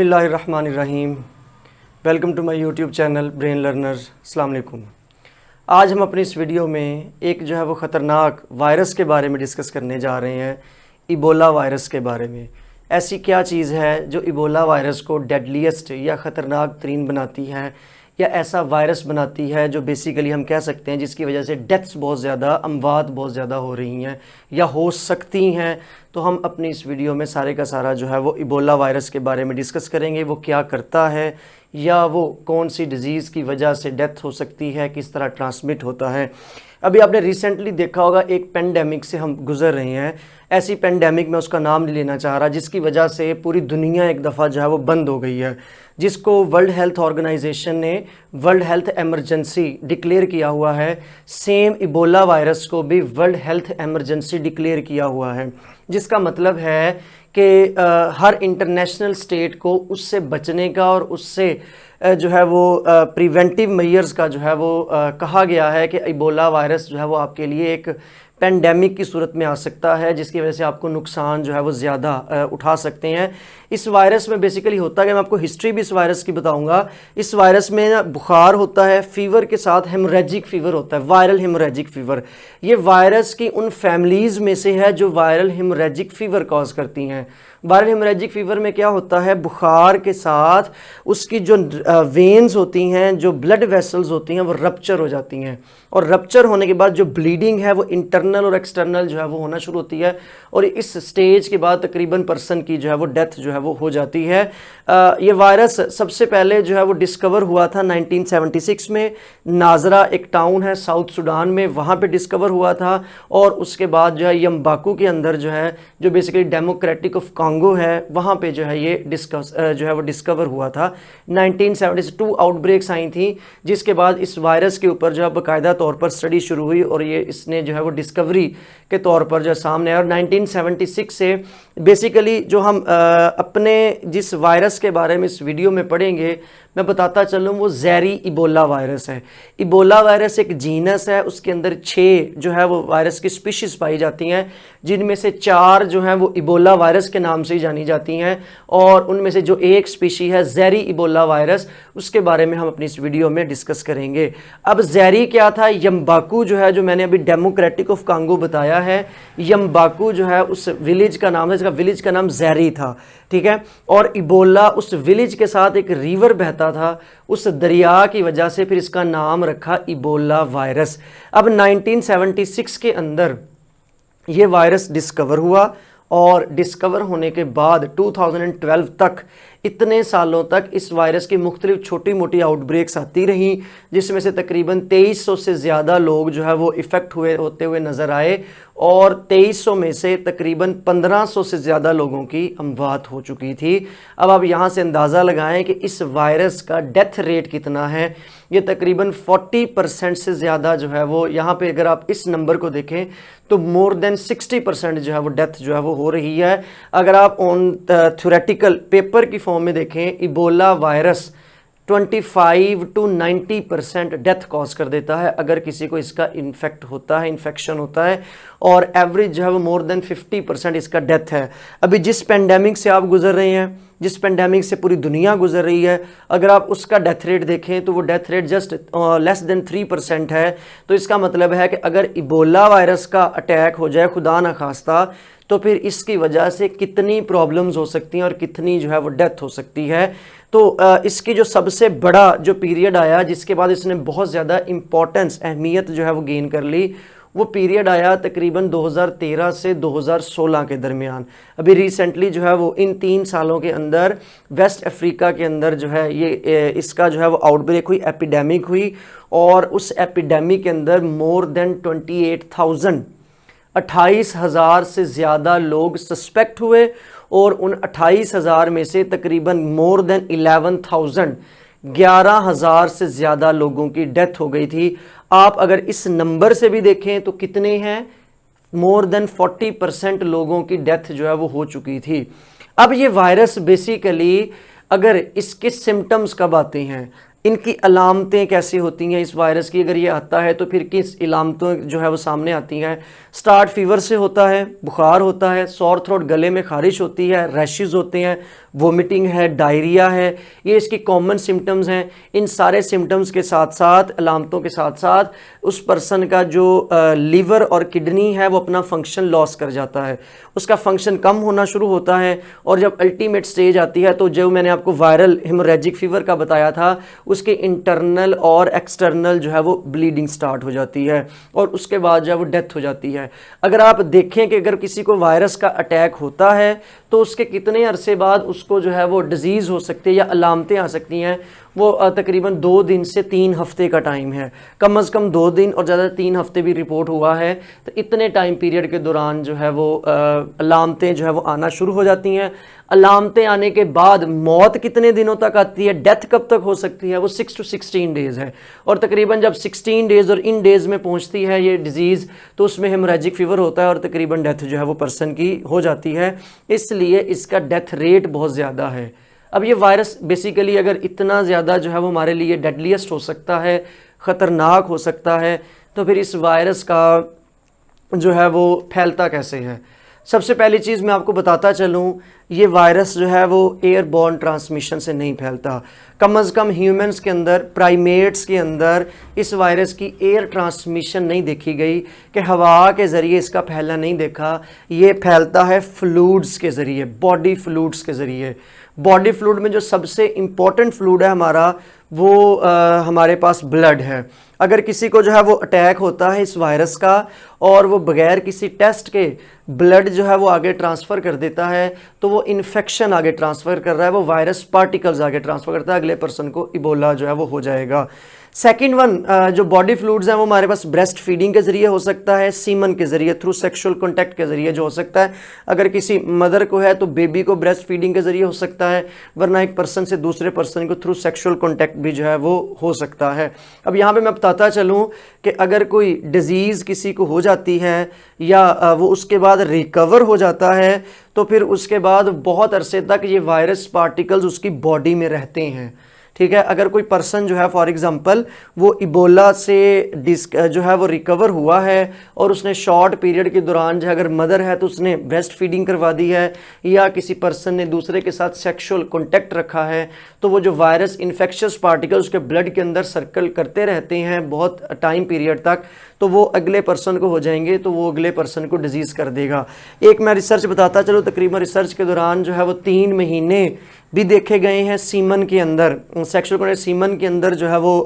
बिस्मिल्लाहिर्रहमानिर्रहीम। Welcome to my YouTube channel brain learner. अस्सलाम वालेकुम। आज हम अपनी इस वीडियो में एक जो है वो ख़तरनाक वायरस के बारे में डिस्कस करने जा रहे हैं, इबोला वायरस के बारे में। ऐसी क्या चीज़ है जो इबोला वायरस को डेडलीस्ट या ख़तरनाक तरीन बनाती है, या ऐसा वायरस बनाती है जो बेसिकली हम कह सकते हैं जिसकी वजह से डेथ्स बहुत ज़्यादा, अमवात बहुत ज़्यादा हो रही हैं या हो सकती हैं। तो हम अपनी इस वीडियो में सारे का सारा जो है वो इबोला वायरस के बारे में डिस्कस करेंगे। वो क्या करता है, या वो कौन सी डिज़ीज़ की वजह से डेथ हो सकती है, किस तरह ट्रांसमिट होता है। अभी आपने रिसेंटली देखा होगा एक पेंडेमिक से हम गुज़र रहे हैं। ऐसी पेंडेमिक में उसका नाम नहीं लेना चाह रहा, जिसकी वजह से पूरी दुनिया एक दफ़ा जो है वो बंद हो गई है, जिसको वर्ल्ड हेल्थ ऑर्गेनाइजेशन ने वर्ल्ड हेल्थ एमरजेंसी डिक्लेयर किया हुआ है। सेम इबोला वायरस को भी वर्ल्ड हेल्थ एमरजेंसी डिक्लेयर किया हुआ है, जिसका मतलब है कि हर इंटरनेशनल स्टेट को उससे बचने का और उससे जो है वो प्रिवेंटिव मेजर्स का जो है वो कहा गया है कि इबोला वायरस जो है वो आपके लिए एक पेंडेमिक की सूरत में आ सकता है, जिसकी वजह से आपको नुकसान जो है वो ज़्यादा उठा सकते हैं। इस वायरस में बेसिकली होता है कि मैं आपको हिस्ट्री भी इस वायरस की बताऊंगा। इस वायरस में ना बुखार होता है, फीवर के साथ हेमोरेजिक फीवर होता है, वायरल हेमोरेजिक फीवर। ये वायरस की उन फैमिलीज़ में से है जो वायरल हेमोरेजिक फीवर कॉज करती हैं। वायरल हेमोरेजिक फीवर में क्या होता है, बुखार के साथ उसकी जो वेन्स होती हैं, जो ब्लड वेसल्स होती हैं, वो रप्चर हो जाती हैं, और रप्चर होने के बाद जो ब्लीडिंग है वो इंटरनल और एक्सटर्नल जो है वो होना शुरू होती है, और इस स्टेज के बाद तकरीबन पर्सन की जो है वो डेथ जो है वो हो जाती है। ये वायरस सबसे पहले जो है वो डिस्कवर हुआ था 1976 में। नाजरा एक टाउन है साउथ सूडान में, वहाँ पे डिस्कवर हुआ था। और उसके बाद जो है यम्बाकू के अंदर जो है, जो बेसिकली डेमोक्रेटिक ऑफ कांगो है, वहाँ पे जो है ये जो है वो डिस्कवर हुआ था। 1972 आउटब्रेक्स आई थी, जिसके बाद इस वायरस के ऊपर जो है बाकायदा तौर पर स्टडी शुरू हुई, और ये इसने जो है वो डिस्कवरी के तौर पर जो सामने आया। और 1976 से बेसिकली जो हम अपने जिस वायरस के बारे में इस वीडियो में पढ़ेंगे, मैं बताता चलूँ, वो ज़हरी इबोला वायरस है। इबोला वायरस एक जीनस है, उसके अंदर 6 जो है वो वायरस की स्पीशीज़ पाई जाती हैं, जिनमें से 4 जो हैं वो इबोला वायरस के नाम से ही जानी जाती हैं, और उनमें से जो एक स्पीशी है ज़हरी इबोला वायरस, उसके बारे में हम अपनी इस वीडियो में डिस्कस करेंगे। अब ज़हरी क्या था, यम्बाकू जो है, जो मैंने अभी डेमोक्रेटिक ऑफ कांगो बताया है, यम्बाकू जो है उस विलेज का नाम है, इसका विलेज का नाम ज़हरी था, ठीक है। और इबोला उस विलेज के साथ एक रिवर बहता था, उस दरिया की वजह से फिर इसका नाम रखा इबोला वायरस। अब 1976 के अंदर ये वायरस डिस्कवर हुआ, और डिस्कवर होने के बाद 2012 तक, इतने सालों तक इस वायरस की मुख्तलिफ छोटी मोटी आउटब्रेक्स आती रहीं, जिसमें से तकरीबन 2300 से ज़्यादा लोग जो है वो इफ़ेक्ट होते हुए नज़र आए, और 2300 में से तकरीबन 1500 से ज़्यादा लोगों की अमवात हो चुकी थी। अब आप यहाँ से अंदाज़ा लगाएं कि इस वायरस का डेथ रेट कितना है। ये तकरीबन 40% से ज़्यादा जो है वो, यहाँ पे अगर आप इस नंबर को देखें तो मोर देन 60% जो है वो डेथ जो है वो हो रही है। अगर आप ऑन थ्योरेटिकल पेपर की फॉर्म में देखें, Ebola virus 25 to 90% death cause कर देता है अगर किसी को इसका इन्फेक्शन होता है, और एवरेज जो है वो मोर देन 50% इसका डेथ है। अभी जिस पेंडेमिक से आप गुजर रहे हैं, जिस पेंडेमिक से पूरी दुनिया गुजर रही है, अगर आप उसका डेथ रेट देखें तो वो death rate just less than 3% है। तो इसका मतलब है कि अगर इबोला वायरस का अटैक हो जाए, खुदा न खास्ता, तो फिर इसकी वजह से कितनी प्रॉब्लम्स हो सकती हैं और कितनी जो है वो डेथ हो सकती है। तो इसकी जो सबसे बड़ा जो पीरियड आया, जिसके बाद इसने बहुत ज़्यादा इम्पोर्टेंस, अहमियत जो है वो गेन कर ली, वो पीरियड आया तकरीबन 2013 से 2016 के दरमियान। अभी रिसेंटली जो है वो इन 3 सालों के अंदर वेस्ट अफ्रीका के अंदर जो है ये इसका जो है वो आउटब्रेक हुई, एपिडेमिक हुई, और उस एपिडेमिक के अंदर मोर देन 28,000 से ज़्यादा लोग सस्पेक्ट हुए, और उन 28,000 में से तकरीबन मोर देन 11,000 से ज़्यादा लोगों की डेथ हो गई थी। आप अगर इस नंबर से भी देखें तो कितने हैं, मोर देन 40% लोगों की डेथ जो है वो हो चुकी थी। अब ये वायरस बेसिकली, अगर इसके सिम्टम्स कब आते हैं, इनकी अलामतें कैसी होती हैं इस वायरस की, अगर ये आता है तो फिर किस अलामतों जो है वो सामने आती हैं। स्टार्ट फीवर से होता है, बुखार होता है, सॉर थ्रोट गले में खारिश होती है, रैशेस होते हैं, वोमिटिंग है, डायरिया है, ये इसकी कॉमन सिम्टम्स हैं। इन सारे सिम्टम्स के साथ साथ, अलामतों के साथ साथ उस पर्सन का जो लीवर और किडनी है वो अपना फंक्शन लॉस कर जाता है, उसका फंक्शन कम होना शुरू होता है। और जब अल्टीमेट स्टेज आती है तो जो मैंने आपको वायरल हेमोरेजिक फीवर का बताया था, उसके इंटरनल और एक्सटर्नल जो है वो ब्लीडिंग स्टार्ट हो जाती है और उसके बाद जो है वो डेथ हो जाती है। अगर आप देखें कि अगर किसी को वायरस का अटैक होता है तो उसके कितने अरसे बाद उसको जो है वो डिजीज़ हो सकती है या अलामतें आ सकती हैं, वो तकरीबन 2 दिन से 3 हफ्ते का टाइम है। कम से कम 2 दिन और ज़्यादा 3 हफ्ते भी रिपोर्ट हुआ है। तो इतने टाइम पीरियड के दौरान जो है वो अलामतें जो है वो आना शुरू हो जाती हैं। अलामतें आने के बाद मौत कितने दिनों तक आती है, डेथ कब तक हो सकती है, वो 6 to 16 डेज़ है। और तकरीबन जब 16 डेज़ और इन डेज़ में पहुंचती है ये डिज़ीज़, तो उसमें हेमोरेजिक फीवर होता है और तकरीबन डेथ जो है वो पर्सन की हो जाती है। इसलिए इसका डेथ रेट बहुत ज़्यादा है। अब ये वायरस बेसिकली अगर इतना ज़्यादा जो है वो हमारे लिए डेडलीस्ट हो सकता है, ख़तरनाक हो सकता है, तो फिर इस वायरस का जो है वो फैलता कैसे है। सबसे पहली चीज़ मैं आपको बताता चलूँ, ये वायरस जो है वो एयरबॉर्न ट्रांसमिशन से नहीं फैलता। कम से कम ह्यूमंस के अंदर, प्राइमेट्स के अंदर इस वायरस की एयर ट्रांसमिशन नहीं देखी गई कि हवा के ज़रिए इसका फैलना नहीं देखा। ये फैलता है फ्लूड्स के ज़रिए, बॉडी फ्लूड्स के ज़रिए। बॉडी फ्लूड में जो सबसे इम्पॉर्टेंट फ्लूड है हमारा, वो हमारे पास ब्लड है। अगर किसी को जो है वो अटैक होता है इस वायरस का और वो बगैर किसी टेस्ट के ब्लड जो है वो आगे ट्रांसफ़र कर देता है, तो वो इन्फेक्शन आगे ट्रांसफ़र कर रहा है, वो वायरस पार्टिकल्स आगे ट्रांसफ़र करता है, अगले पर्सन को इबोला जो है वो हो जाएगा। सेकेंड वन, जो बॉडी फ्लूइड्स हैं वो हमारे पास ब्रेस्ट फीडिंग के ज़रिए हो सकता है, सीमन के ज़रिए, थ्रू सेक्सुअल कॉन्टैक्ट के ज़रिए जो हो सकता है। अगर किसी मदर को है तो बेबी को ब्रेस्ट फीडिंग के ज़रिए हो सकता है, वरना एक पर्सन से दूसरे पर्सन को थ्रू सेक्सुअल कॉन्टैक्ट भी जो है वो हो सकता है। अब यहाँ पे मैं बताता चलूँ कि अगर कोई डिज़ीज़ किसी को हो जाती है या वो उसके बाद रिकवर हो जाता है, तो फिर उसके बाद बहुत अरसे तक ये वायरस पार्टिकल्स उसकी बॉडी में रहते हैं। ठीक है, अगर कोई पर्सन जो है फॉर एग्जांपल वो इबोला से जो है वो रिकवर हुआ है और उसने शॉर्ट पीरियड के दौरान जो अगर मदर है तो उसने ब्रेस्ट फीडिंग करवा दी है, या किसी पर्सन ने दूसरे के साथ सेक्सुअल कॉन्टैक्ट रखा है, तो वो जो वायरस इन्फेक्शियस पार्टिकल्स उसके ब्लड के अंदर सर्कल करते रहते हैं बहुत टाइम पीरियड तक, तो वो अगले पर्सन को हो जाएंगे, तो वो अगले पर्सन को डिजीज़ कर देगा। एक मैं रिसर्च बताता चलो, तकरीबन रिसर्च के दौरान जो है वो 3 महीने भी देखे गए हैं सीमन के अंदर, सेक्सुअल कॉन्टैक्ट सीमन के अंदर जो है वो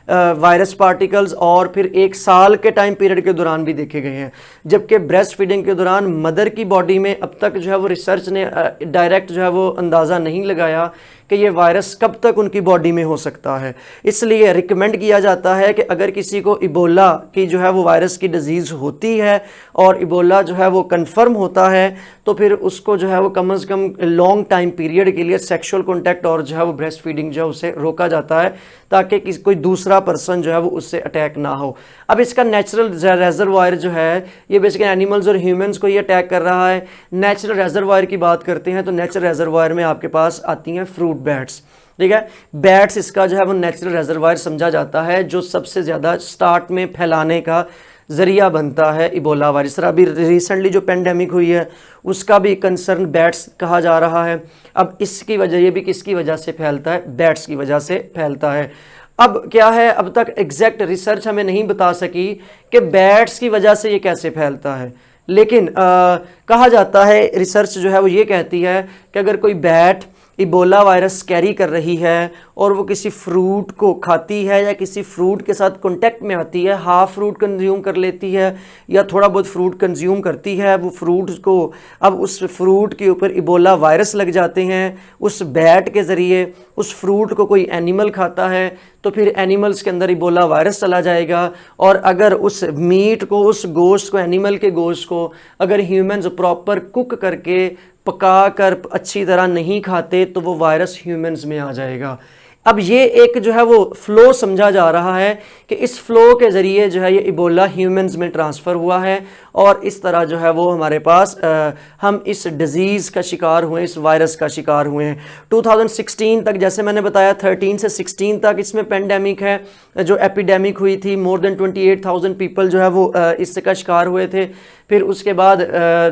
वायरस पार्टिकल्स, और फिर 1 साल के टाइम पीरियड के दौरान भी देखे गए हैं। जबकि ब्रेस्ट फीडिंग के दौरान मदर की बॉडी में अब तक जो है वो रिसर्च ने डायरेक्ट जो है वो अंदाज़ा नहीं लगाया कि ये वायरस कब तक उनकी बॉडी में हो सकता है। इसलिए रिकमेंड किया जाता है कि अगर किसी को इबोला की जो है वो वायरस की डिजीज़ होती है और इबोला जो है वो कंफर्म होता है, तो फिर उसको जो है वो कम से कम लॉन्ग टाइम पीरियड के लिए सेक्सुअल कॉन्टैक्ट और जो है वो ब्रेस्ट फीडिंग जो है उसे रोका जाता है, ताकि कोई दूसरा पर्सन जो है वो उससे अटैक ना हो। अब इसका नेचुरल रेजरवायर जो है, ये बेसिकली एनिमल्स और ह्यूमंस को ये अटैक कर रहा है। नेचुरल रेजरवायर की बात करते हैं तो नेचुरल रेजरवायर में आपके पास आती हैं फ्रूट बैट्स। ठीक है, बैट्स इसका जो है वो नेचुरल रेजरवायर समझा जाता है, जो सबसे ज़्यादा स्टार्ट में फैलाने का ज़रिया बनता है इबोला वायरस। अभी रिसेंटली जो पेंडेमिक हुई है उसका भी कंसर्न बैट्स कहा जा रहा है। अब इसकी वजह, ये भी किसकी वजह से फैलता है, बैट्स की वजह से फैलता है। अब क्या है, अब तक एग्जैक्ट रिसर्च हमें नहीं बता सकी कि बैट्स की वजह से ये कैसे फैलता है, लेकिन कहा जाता है, रिसर्च जो है वो ये कहती है कि अगर कोई बैट इबोला वायरस कैरी कर रही है और वो किसी फ्रूट को खाती है या किसी फ्रूट के साथ कांटेक्ट में आती है, हाफ फ्रूट कंज्यूम कर लेती है या थोड़ा बहुत फ्रूट कंज्यूम करती है, वो फ्रूट को, अब उस फ्रूट के ऊपर इबोला वायरस लग जाते हैं उस बैट के ज़रिए, उस फ्रूट को कोई एनिमल खाता है तो फिर एनिमल्स के अंदर इबोला वायरस चला जाएगा। और अगर उस मीट को, उस गोश्त को, एनिमल के गोश्त को अगर ह्यूमंस प्रॉपर कुक करके पका कर अच्छी तरह नहीं खाते तो वो वायरस ह्यूमंस में आ जाएगा। अब ये एक जो है वो फ़्लो समझा जा रहा है कि इस फ़्लो के ज़रिए जो है ये इबोला ह्यूमंस में ट्रांसफ़र हुआ है और इस तरह जो है वो हमारे पास हम इस डिज़ीज़ का शिकार हुए, इस वायरस का शिकार हुए हैं। 2016 तक, जैसे मैंने बताया 13 से 16 तक इसमें पेंडेमिक है, जो एपिडेमिक हुई थी। मोर देन 28,000 पीपल जो है वो इसका शिकार हुए थे। फिर उसके बाद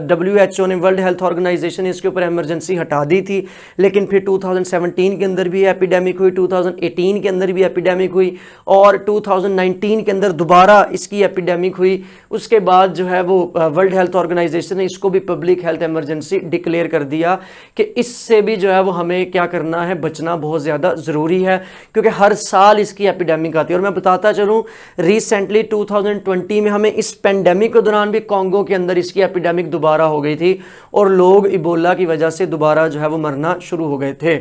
WHO ने, वर्ल्ड हेल्थ ऑर्गेनाइजेशन ने इसके ऊपर इमरजेंसी हटा दी थी। लेकिन फिर 2017 के अंदर भी एपिडेमिक हुई, 2018 के अंदर भी एपिडेमिक हुई और 2019 के अंदर दोबारा इसकी एपिडेमिक हुई। उसके बाद जो है वो वर्ल्ड हेल्थ ऑर्गेनाइजेशन ने इसको भी पब्लिक हेल्थ इमरजेंसी डिक्लेयर कर दिया कि इससे भी जो है वो हमें क्या करना है, बचना बहुत ज़्यादा ज़रूरी है, क्योंकि हर साल इसकी एपिडेमिक आती है। और मैं बताता चलूँ, रिसेंटली 2020 में हमें इस पेंडेमिक के दौरान भी कॉन्गो के अंदर इसकी एपिडेमिक दोबारा हो गई थी और लोग इबोला की वजह से दोबारा जो है वो मरना शुरू हो गए थे।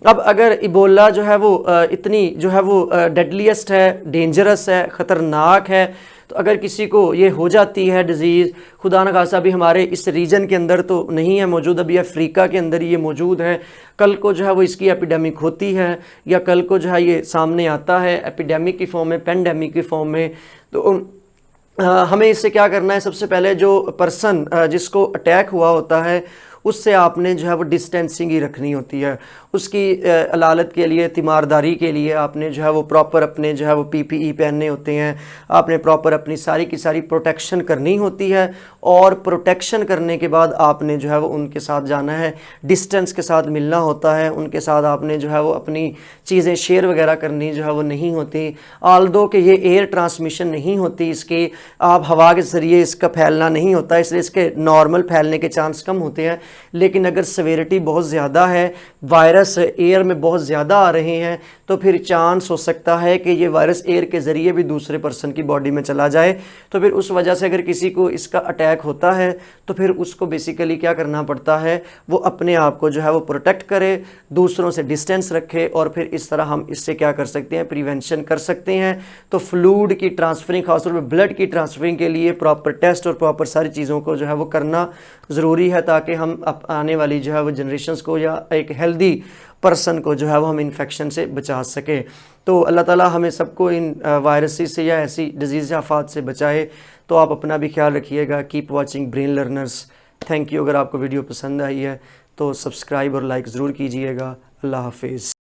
अब अगर इबोला जो है वो इतनी जो है वो डेडलीस्ट है, डेंजरस है, ख़तरनाक है, तो अगर किसी को ये हो जाती है डिज़ीज़, खुदा न खासा भी हमारे इस रीजन के अंदर तो नहीं है मौजूद, अभी अफ्रीका के अंदर ये मौजूद है, कल को जो है वो इसकी एपिडेमिक होती है या कल को जो है ये सामने आता है एपिडेमिक की फॉर्म में, पेंडेमिक की फॉर्म में, तो हमें इससे क्या करना है। सबसे पहले जो पर्सन जिसको अटैक हुआ होता है उससे आपने जो है वो डिस्टेंसिंग ही रखनी होती है। उसकी अलालत के लिए, तीमारदारी के लिए आपने जो है वो प्रॉपर अपने जो है वो PPE पहनने होते हैं, आपने प्रॉपर अपनी सारी की सारी प्रोटेक्शन करनी होती है। और प्रोटेक्शन करने के बाद आपने जो है वो उनके साथ जाना है, डिस्टेंस के साथ मिलना होता है, उनके साथ आपने जो है वो अपनी चीज़ें शेयर वगैरह करनी जो है वो नहीं होती। आल्दो कि ये एयर ट्रांसमिशन नहीं होती, इसके आप हवा के ज़रिए इसका फैलना नहीं होता, इसलिए इसके नॉर्मल फैलने के चांस कम होते हैं। लेकिन अगर सेवेरिटी बहुत ज़्यादा है, वायरस एयर में बहुत ज़्यादा आ रहे हैं, तो फिर चांस हो सकता है कि ये वायरस एयर के ज़रिए भी दूसरे पर्सन की बॉडी में चला जाए। तो फिर उस वजह से अगर किसी को इसका अटैक होता है तो फिर उसको बेसिकली क्या करना पड़ता है, वो अपने आप को जो है वो प्रोटेक्ट करे, दूसरों से डिस्टेंस रखे, और फिर इस तरह हम इससे क्या कर सकते हैं, प्रिवेंशन कर सकते हैं। तो फ्लूइड की ट्रांसफरिंग, खासतौर पर ब्लड की ट्रांसफरिंग के लिए प्रॉपर टेस्ट और प्रॉपर सारी चीज़ों को जो है वो करना ज़रूरी है, ताकि हम आने वाली जो है वो जनरेशन्स को या एक हेल्दी पर्सन को जो है वो हम इन्फेक्शन से बचा सके। तो अल्लाह ताला हमें सबको इन वायरसेस से या ऐसी डिजीज़ आफात से बचाए। तो आप अपना भी ख्याल रखिएगा। Keep watching brain learners. Thank you. अगर आपको वीडियो पसंद आई है तो सब्सक्राइब और लाइक ज़रूर कीजिएगा। अल्लाह हाफिज़।